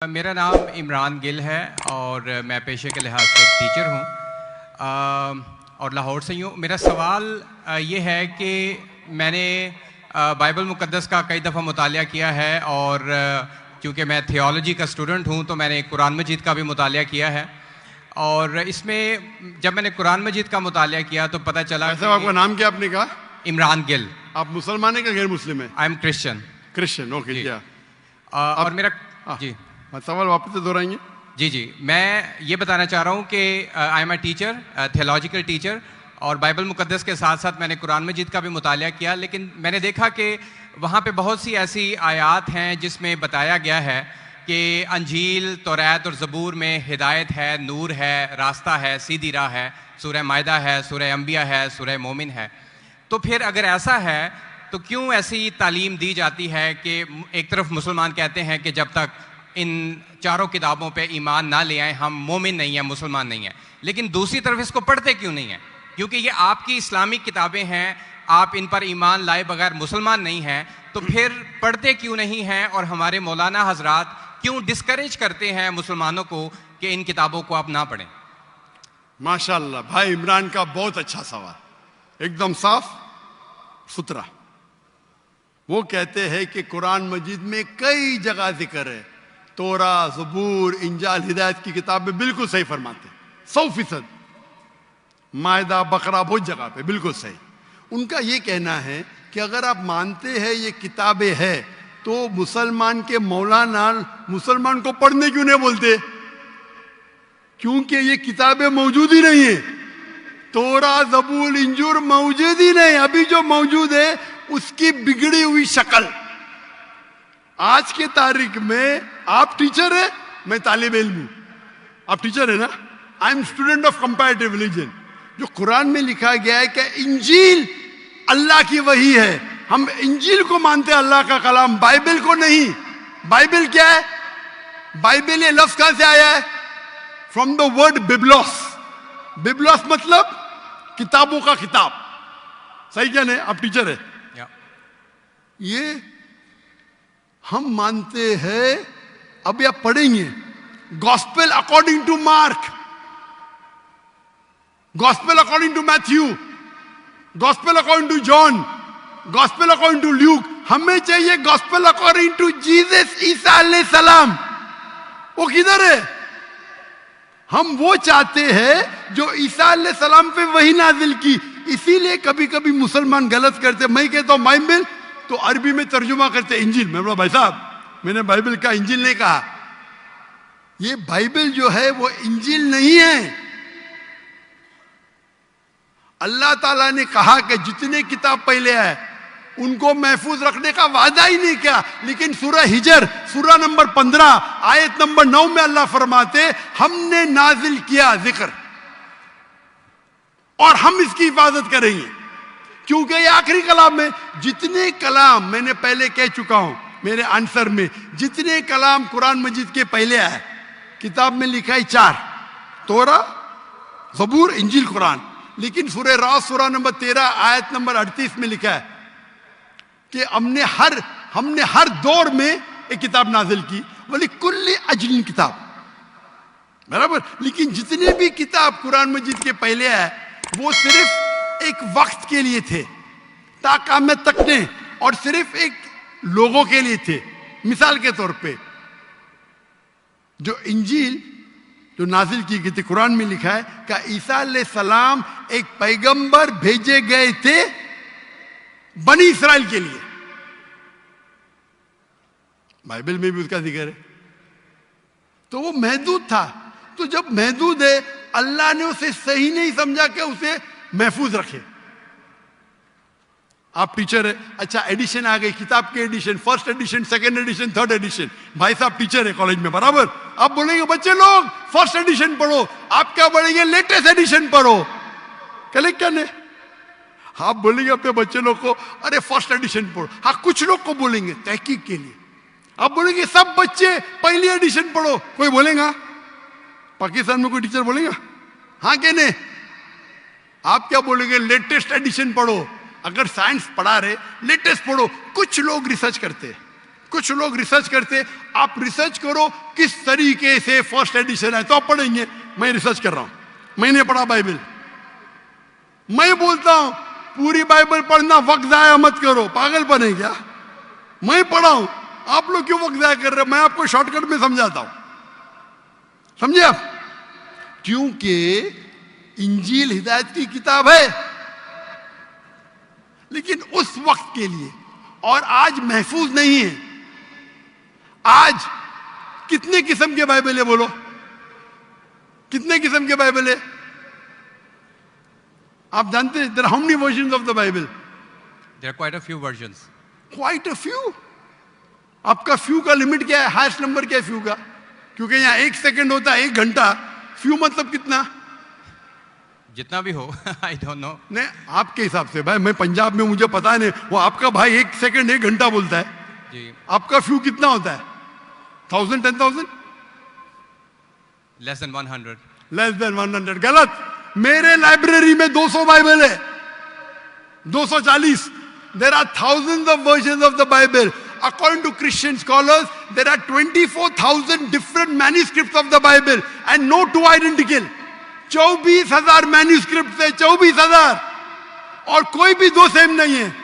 मेरा नाम इमरान गिल है और मैं पेशे के लिहाज से एक टीचर हूँ और लाहौर से ही हूँ। मेरा सवाल ये है कि मैंने बाइबल मुक़द्दस का कई दफ़ा मुतालिया किया है और क्योंकि मैं थियोलॉजी का स्टूडेंट हूँ तो मैंने कुरान मजीद का भी मुतालिया किया है। और इसमें जब मैंने कुरान मजीद का मुतालिया किया तो पता चला ऐसा आपका नाम क्या आपने कहा? इमरान गिल। आप मुसलमान हैं कि गैर मुस्लिम हैं? I am Christian. Christian, okay. क्या और मेरा जी सवाल वापस से दोहराएंगे? जी मैं ये बताना चाह रहा हूँ कि I am a teacher, theological teacher, और बाइबल मुक़द्दस के साथ साथ मैंने कुरान मजीद का भी मुतालिया किया। लेकिन मैंने देखा कि वहाँ पे बहुत सी ऐसी आयात हैं जिसमें बताया गया है कि अंजील, तौरात और ज़बूर में हिदायत है, नूर है, रास्ता है, सीधी राह है, सूरह मायदा है, सूरह अंबिया है, सूरह मोमिन है। तो फिर अगर ऐसा है तो क्यों ऐसी तालीम दी जाती है कि एक तरफ मुसलमान कहते हैं कि जब तक इन चारों किताबों पे ईमान ना ले आए हम मोमिन नहीं हैं, मुसलमान नहीं हैं, लेकिन दूसरी तरफ इसको पढ़ते क्यों नहीं हैं? क्योंकि ये आपकी इस्लामिक किताबें हैं, आप इन पर ईमान लाए बगैर मुसलमान नहीं हैं, तो फिर पढ़ते क्यों नहीं हैं? और हमारे मौलाना हजरात क्यों डिस्करेज करते हैं मुसलमानों को कि इन किताबों को आप ना पढ़ें? माशाअल्लाह, भाई इमरान का बहुत अच्छा सवाल, एकदम साफ सुथरा। वो कहते हैं कि कुरान मजीद में कई जगह जिक्र है, तोरा, ज़बूर, इंजाल, हिदायत की किताब में बिल्कुल सही फरमाते, 100%। मायदा, बकरा, बहुत जगह पे बिल्कुल सही। उनका ये कहना है कि अगर आप मानते हैं ये किताबें हैं तो मुसलमान के मौलाना मुसलमान को पढ़ने क्यों नहीं बोलते? क्योंकि ये किताबें मौजूद ही नहीं है। तोरा, ज़बूर, इंजूर मौजूद ही नहीं। अभी जो मौजूद है उसकी बिगड़ी हुई शक्ल। आज के तारीख में आप टीचर है, मैं तालिब इल्म हूं। आप टीचर है ना? I am student of comparative religion. जो कुरान में लिखा गया है कि इंजील अल्लाह की वही है, हम इंजील को मानते हैं, अल्लाह का कलाम, बाइबल को नहीं। बाइबल क्या है? बाइबल ये लफ्ज कहां से आया है? From the word biblos. Biblos मतलब किताबों का किताब। सही क्या नहीं? आप टीचर है। ये हम मानते हैं। अभी आप पढ़ेंगे gospel according to Mark, gospel according to Matthew, gospel according to John, gospel according to Luke. हमें चाहिए गॉस्पेल अकॉर्डिंग टू जीसस ईसा अलैहि सलाम। वो किधर है? हम वो चाहते हैं जो ईसा अलैहि सलाम पे वही नाजिल की। इसीलिए कभी कभी मुसलमान गलत करते। मैं कहता हूं बाइबल, तो अरबी में तर्जुमा करते इंजील। मैं बोला भाई साहब, मैंने बाइबल का इंजील नहीं कहा। ये बाइबल जो है वो इंजील नहीं है। अल्लाह ताला ने कहा कि जितने किताब पहले आए उनको महफूज रखने का वादा ही नहीं किया। लेकिन सूरह हिजर, सूरह नंबर 15 आयत नंबर 9 में अल्लाह फरमाते हमने नाजिल किया जिक्र और हम इसकी हिफाजत करेंगे, क्योंकि ये आखिरी कलाम है। जितने कलाम मैंने पहले कह चुका हूं मेरे आंसर में, जितने कलाम कुरान मजीद के पहले आए किताब में लिखा है 4, तोरा, ज़बूर, इंजील, कुरान। लेकिन सूरह रास सूरह नंबर 13 आयत नंबर 38 में लिखा है कि हमने हर दौर में एक किताब नाजिल की, वली कुल्ली अजलिन किताब, बराबर। लेकिन जितने भी किताब कुरान मजीद के पहले आए वो सिर्फ एक वक्त के लिए थे, ताक़यामत तक ने, और सिर्फ एक लोगों के लिए थे। मिसाल के तौर पे जो इंजील जो नाजिल की गई थी, कुरान में लिखा है कि ईसा अलैहिस्सलाम एक पैगंबर भेजे गए थे बनी इस्राइल के लिए। बाइबल में भी उसका जिक्र है। तो वो महदूद था। तो जब महदूद है, अल्लाह ने उसे सही नहीं समझा कि उसे महफूज रखे। आप टीचर है, अच्छा एडिशन आ गई, किताब के edition, first edition, second edition, third edition. भाई साहब टीचर है कॉलेज में, बराबर। आप बोलेंगे बच्चे लोग फर्स्ट एडिशन पढ़ो, आप क्या बोलेंगे? लेटेस्ट एडिशन पढ़ो। कल क्या ने आप बोलेंगे अपने बच्चे लोग को अरे फर्स्ट एडिशन पढ़ो। हाँ, कुछ लोग को बोलेंगे तहकीक के लिए। आप बोलेंगे सब बच्चे पहली एडिशन पढ़ो, कोई बोलेगा? पाकिस्तान में कोई टीचर बोलेगा? हाँ क्या नहीं? आप क्या बोलेंगे? लेटेस्ट एडिशन पढ़ो। अगर साइंस पढ़ा रहे लेटेस्ट पढ़ो। कुछ लोग रिसर्च करते हैं, कुछ लोग रिसर्च करते, आप रिसर्च करो किस तरीके से फर्स्ट एडिशन है तो आप पढ़ेंगे। मैं रिसर्च कर रहा हूं, मैंने पढ़ा बाइबल। मैं बोलता हूं पूरी बाइबल पढ़ना वक्त जाया मत करो, पागलपन है क्या? मैं पढ़ा हूं, आप लोग क्यों वक्त जाया कर रहे हो? मैं आपको शॉर्टकट में समझाता हूं, समझे आप? क्योंकि इंजील हिदायत की किताब है, लेकिन उस वक्त के लिए, और आज महफूज नहीं है। आज कितने किस्म के बाइबल है? बोलो, कितने किस्म के बाइबल है? आप जानते हैं, there are how many versions of the Bible? There are quite a few versions. Quite a few. आपका फ्यू का लिमिट क्या है? हाईएस्ट नंबर क्या है फ्यू का? क्योंकि यहां 1 सेकंड होता है 1 घंटा। फ्यू मतलब कितना? जितना भी हो। I don't know. नहीं, आपके हिसाब से भाई, मैं पंजाब में, मुझे पता नहीं। वो आपका भाई 1 सेकंड 1 घंटा बोलता है जी। आपका फ्यू कितना होता है? 1000, 10,000? Less than 100। Less than 100। गलत। मेरे लाइब्रेरी में 200 बाइबल है, 240। There are thousands of versions of the Bible. According to Christian scholars, there are 24,000 different manuscripts of the Bible and no two identical. 24,000 manuscripts है, 24,000, और कोई भी दो सेम नहीं है।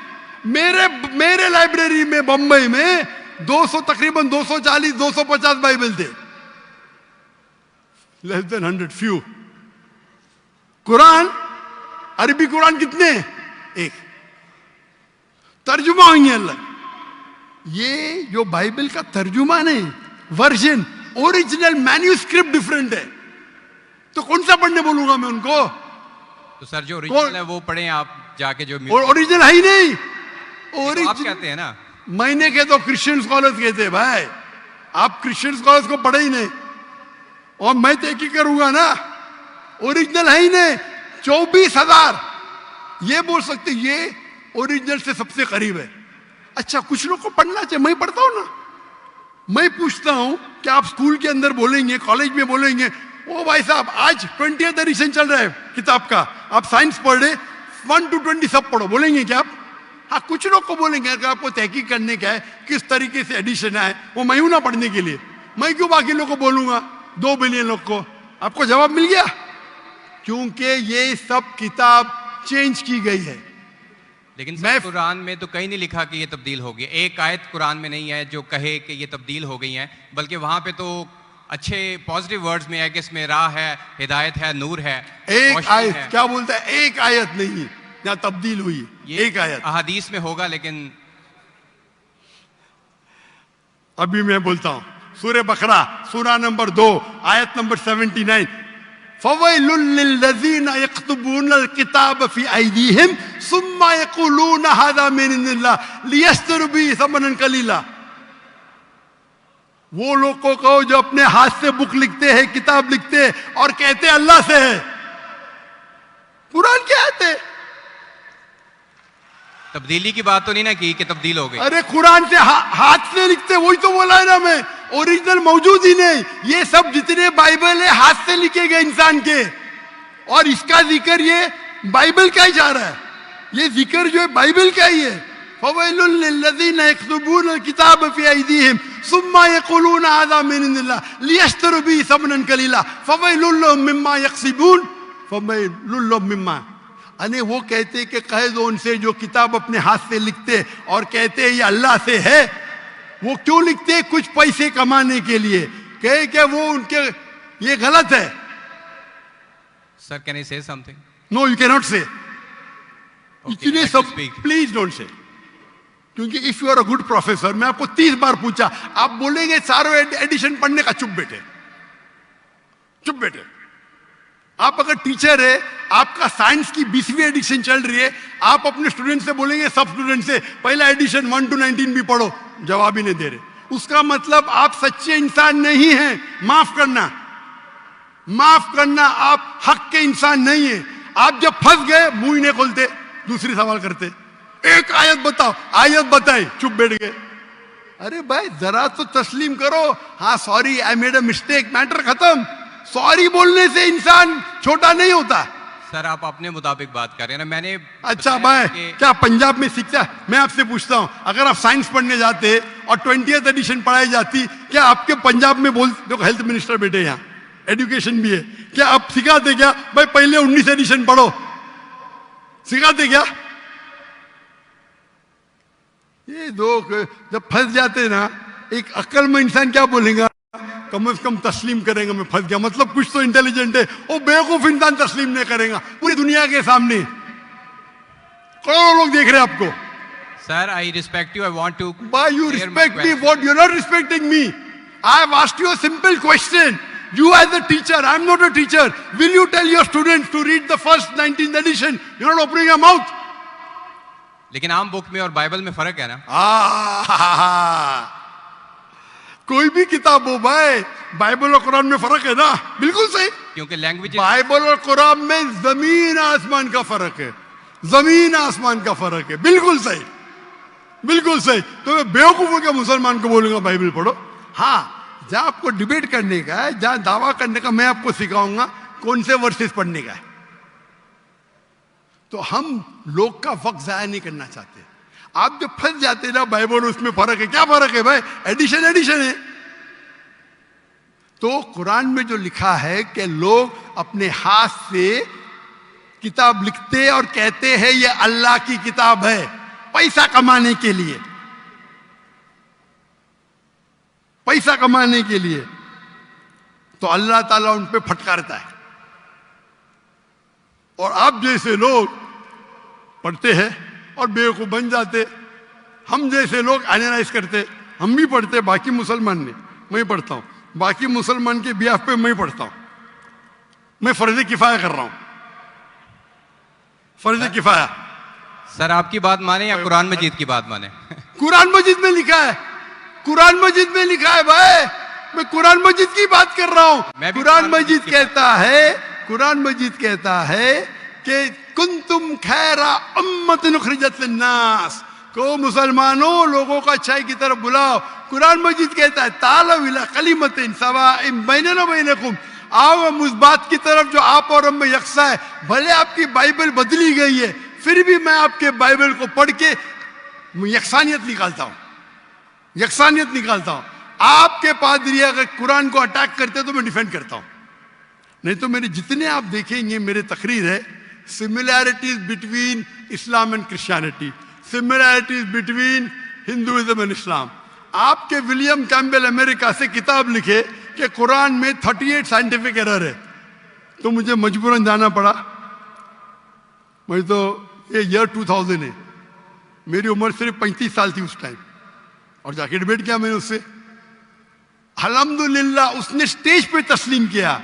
मेरे लाइब्रेरी में बंबई में 200, तकरीबन 240, 250 बाइबल थे। Less than 100, few. कुरान, अरबी कुरान कितने? 1। तर्जुमा होंगे अलग। ये जो बाइबल का तर्जुमान है, वर्जन, ओरिजिनल मैन्यूस्क्रिप्ट डिफरेंट है। तो कौन सा पढ़ने बोलूंगा मैं उनको? तो सर जो ओरिजिनल है वो पढ़ें आप जाके। जो ओरिजिनल है ही नहीं। तो आप कहते हैं ना, मैंने कहे तो क्रिश्चियन स्कॉलर्स कहते हैं। भाई आप क्रिश्चियन स्कॉलर्स को पढ़े ही नहीं, और मैं तो एक ही करूंगा ना। ओरिजिनल है ही नहीं। 24,000 ये बोल सकते ये ओरिजिनल से सबसे करीब है। अच्छा, कुछ लोग को पढ़ना चाहिए, मैं पढ़ता हूं ना। मैं पूछता हूं कि आप स्कूल के अंदर बोलेंगे, कॉलेज में बोलेंगे, ओ भाई साहब आज 20th एडिशन चल रहा है किताब का, आप साइंस पढ़ रहे, 1 to 20 सब पढ़ो, बोलेंगे क्या आप? हाँ, कुछ लोग को बोलेंगे। अगर आपको तहकीक करने का है किस तरीके से एडिशन आए, वो मैं हूं ना पढ़ने के लिए। मैं क्यों बाकी लोग को बोलूंगा, 2 बिलियन लोग को? आपको जवाब मिल गया। क्योंकि ये सब किताब चेंज की गई है। लेकिन सर कुरान में तो कहीं नहीं लिखा कि ये तब्दील हो गई। एक आयत कुरान में नहीं है जो कहे कि ये तब्दील हो गई है, बल्कि वहां पे तो अच्छे पॉजिटिव वर्ड्स में है कि इसमें राह है, हिदायत है, नूर है। एक आयत है। क्या बोलता है? एक आयत नहीं यहाँ तब्दील हुई, एक आयत। अहादीस में होगा, लेकिन अभी मैं बोलता हूं सूरह बकरा, सूरा नंबर 2, आयत नंबर 79। फवैलुल लिल्लज़ीना यक्तुबूनल किताब फी अयदीहिम सुम्मा यक़ूलूना हाज़ा मिन इंदिल्लाह लियश्तरू बिही समनन कलीला। वो लोग को कहो जो अपने हाथ से बुक लिखते हैं, किताब लिखते हैं, और कहते हैं अल्लाह से है। कुरान क्या है? तब्दीली की बात तो नहीं ना की कि तब्दील हो गई। अरे कुरान से हाथ से लिखते, वही तो बोला है ना मैं। ओरिजिनल मौजूद ही नहीं। ये सब जितने बाइबल है हाथ से लिखे गए इंसान के, और इसका जिक्र ये बाइबल का ही जा रहा है। ये जिक्र जो है बाइबल का ही है। फवैलुल लिल्लज़ीना यक्तुबूनल किताब फी अयदीहिम सुम्मा यक़ूलूना हाज़ा मिन इंदिल्लाह लियश्तरू बिही समनन कलीला फवैलुल लहुम मिम्मा यक्सिबून फवैलुल लहुम मिम्मा। अने वो कहते कि कह दो उनसे जो किताब अपने हाथ से लिखते और कहते ये अल्लाह से है। वो क्यों लिखते? कुछ पैसे कमाने के लिए। कहे कि वो उनके ये गलत है। Sir can I say something? No, you can not say. इतने सब speak. Please don't say. क्योंकि if you are a good professor, मैं आपको 30 बार पूछा, आप बोलेंगे चारों एडिशन पढ़ने का, चुप बेटे, चुप बेटे। आप अगर टीचर है, आपका साइंस की 20वीं एडिशन चल रही है, आप अपने स्टूडेंट से बोलेंगे, सब स्टूडेंट से पहला एडिशन 1 to 19 भी पढ़ो, जवाब ही नहीं दे रहे। उसका मतलब आप सच्चे इंसान नहीं हैं। माफ करना, माफ करना, आप हक के इंसान नहीं है। आप जब फंस गए मुंह ही नहीं खोलते, दूसरी सवाल करते। एक आयत बताओ, आयत बताई, चुप बैठ गए। अरे भाई जरा तो तस्लीम करो, हाँ sorry I made a mistake, matter खत्म। सॉरी बोलने से इंसान छोटा नहीं होता। सर आप अपने मुताबिक बात कर रहे हैं ना। मैंने अच्छा भाई क्या पंजाब में शिक्षा? मैं आपसे पूछता हूं, अगर आप साइंस पढ़ने जाते और 20th एडिशन पढ़ाई जाती, क्या आपके पंजाब में बोल देखो, हेल्थ मिनिस्टर बैठे यहाँ, एजुकेशन भी है, क्या आप सिखाते क्या भाई पहले 19 एडिशन पढ़ो? सिखाते क्या? ये लोग जब फंस जाते ना, एक अक्लमंद इंसान क्या बोलेगा, कम से कम तस्लीम करेगा मैं फंस गया, मतलब कुछ तो इंटेलिजेंट है। वो बेवकूफ इंसान तस्लीम नहीं करेगा पूरी दुनिया के सामने, करोड़ों लोग देख रहे हैं आपको। Sir, I respect you. I want to. Why you clear my respect me? question. What? You're not respecting me. I have asked you a simple question. You as a teacher, I'm not a teacher. Will you tell your students to read the first 19th edition? You're not opening your mouth. लेकिन आम book में और Bible में फर्क है ना? कोई भी किताब हो भाई, बाइबल और कुरान में फर्क है ना? बिल्कुल सही। क्योंकि लैंग्वेज, बाइबल और कुरान में जमीन आसमान का फर्क है, जमीन आसमान का फर्क है। बिल्कुल सही, बिल्कुल सही। तो मैं बेवकूफों के मुसलमान को बोलूंगा बाइबल पढ़ो। हाँ, जहां आपको डिबेट करने का है, जहां दावा करने का, मैं आपको सिखाऊंगा कौन से वर्सेस पढ़ने का है। तो हम लोग का वक्त जाया नहीं करना चाहते। आप जब फंस जाते ना बाइबल, उसमें फर्क है, क्या फर्क है भाई? एडिशन एडिशन है। तो कुरान में जो लिखा है कि लोग अपने हाथ से किताब लिखते और कहते हैं ये अल्लाह की किताब है, पैसा कमाने के लिए, पैसा कमाने के लिए, तो अल्लाह ताला उन पे फटकारता है। और आप जैसे लोग पढ़ते हैं और बेवकूफ बन जाते, हम जैसे लोग एनालाइज करते, हम भी पढ़ते, बाकी मुसलमान ने, मैं पढ़ता हूं, बाकी मुसलमान के बिहाफ पे मैं पढ़ता हूं, मैं फर्ज किफाया कर रहा हूं, फर्ज किफाया। सर आपकी बात माने या कुरान मजीद की बात माने? कुरान मजीद में लिखा है, कुरान मजीद में लिखा है भाई, मैं कुरान मजीद की बात कर रहा हूं। कुरान मजीद कहता है, कुरान मजीद कहता है कि कुंतुम खैरा उम्मतिन उखरिजत लिन्नास, को मुसलमानों लोगों को अच्छाई की तरफ बुलाओ। कुरान मजीद कहता है तालू इला कलिमतिन सवाइन बैनना व बैनकुम, आओ हम उस बात की तरफ जो आप और हम में यकसा है। भले आपकी बाइबल बदली गई है, फिर भी मैं आपके बाइबल को पढ़ के यकसानियत निकालता हूं, यकसानियत निकालता हूं। आपके पादरी अगर कुरान को अटैक करते तो मैं डिफेंड करता हूं, नहीं तो मेरे जितने आप देखेंगे मेरे तकरीर है, similarities between Islam and Christianity, similarities between Hinduism and Islam. आपके विलियम कैम्पबेल अमेरिका से किताब लिखे कि कुरान में 38 साइंटिफिक एरर है, तो मुझे मजबूरन जाना पड़ा। मैं तो ये ईयर 2000 है, मेरी उम्र सिर्फ 35 साल थी उस टाइम, और जाके डिबेट किया मैंने उससे। अल्हम्दुलिल्लाह उसने स्टेज पे तस्लीम किया।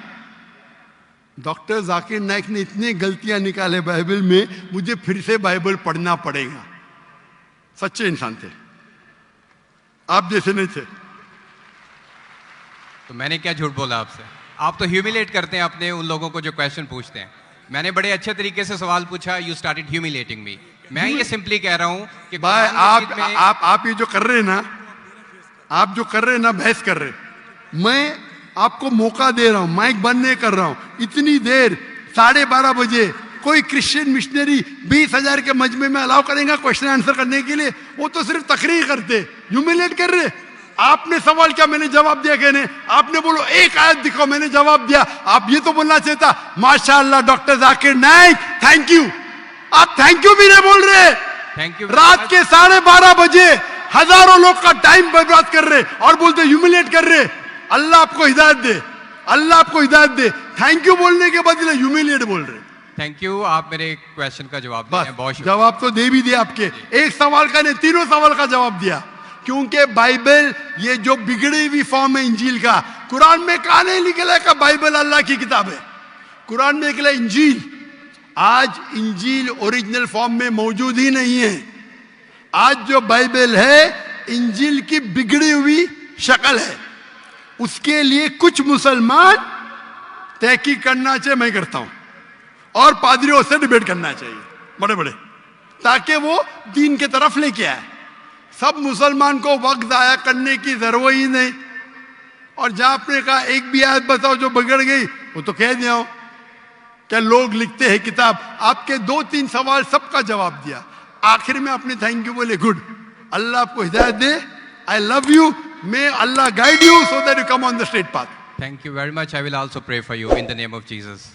डॉक्टर जाकिर नाइक ने इतने गलतियां निकाले बाइबल में, मुझे फिर से बाइबल पढ़ना पड़ेगा। सच्चे इंसान थे, आप जैसे नहीं थे। तो मैंने क्या झूठ बोला आपसे? आप तो ह्यूमिलेट करते हैं अपने उन लोगों को जो क्वेश्चन पूछते हैं। मैंने बड़े अच्छे तरीके से सवाल पूछा, यू स्टार्टेड ह्यूमिलेटिंग मी। मैं ये सिंपली कह रहा हूं कि भाई आप ये जो कर रहे हैं ना, आप जो कर रहे हैं ना, बहस कर रहे, मैं आपको मौका दे रहा हूं, माइक बंद नहीं कर रहा हूं। इतनी देर 12:30 बजे कोई क्रिश्चियन मिशनरी 20,000 के मजमे में अलाउ करेगा क्वेश्चन आंसर करने के लिए? वो तो सिर्फ तकरीर करते, ह्यूमिलेट कर रहे। आपने सवाल किया, मैंने जवाब दिया। कहने आपने बोलो एक आयत दिखाओ, मैंने जवाब दिया। आप ये तो बोलना चाहिए था माशाअल्लाह doctor Zakir Naik thank you. आप थैंक यू भी नहीं बोल रहे। Thank you. रात के 12:30 बजे हजारों लोग का टाइम बर्बाद कर रहे और बोलते ह्यूमिलेट कर रहे। अल्लाह आपको हिदायत दे, अल्लाह आपको हिदायत दे। थैंक यू बोलने के बदले ह्यूमिलेट बोल रहे। थैंक यू, आप मेरे क्वेश्चन का जवाब दिया, बहुत शुक्रिया। जवाब तो दे भी दिया आपके, एक सवाल का नहीं, तीनों सवाल का जवाब दिया। क्योंकि बाइबल ये जो बिगड़ी हुई फॉर्म है इंजील का, कुरान में कहा नहीं निकला का बाइबल अल्लाह की किताब है। कुरान में निकला इंजील। आज इंजील ओरिजिनल फॉर्म में मौजूद ही नहीं है। आज जो बाइबल है इंजील की बिगड़ी हुई शक्ल है। उसके लिए कुछ मुसलमान तहकीक करना चाहिए, मैं करता हूं, और पादरियों से डिबेट करना चाहिए बड़े बड़े, ताकि वो दीन के तरफ लेके आए। सब मुसलमान को वक्त जाया करने की जरूरत ही नहीं। और जहां आपने कहा एक भी आयत बताओ जो बिगड़ गई, वो तो कह दिया क्या लोग लिखते हैं किताब। आपके 2-3 सवाल सबका जवाब दिया। आखिर में आपने थैंक यू बोले, गुड, अल्लाह आपको हिदायत दे, I love you. May Allah guide you so that you come on the straight path. Thank you very much. I will also pray for you in the name of Jesus.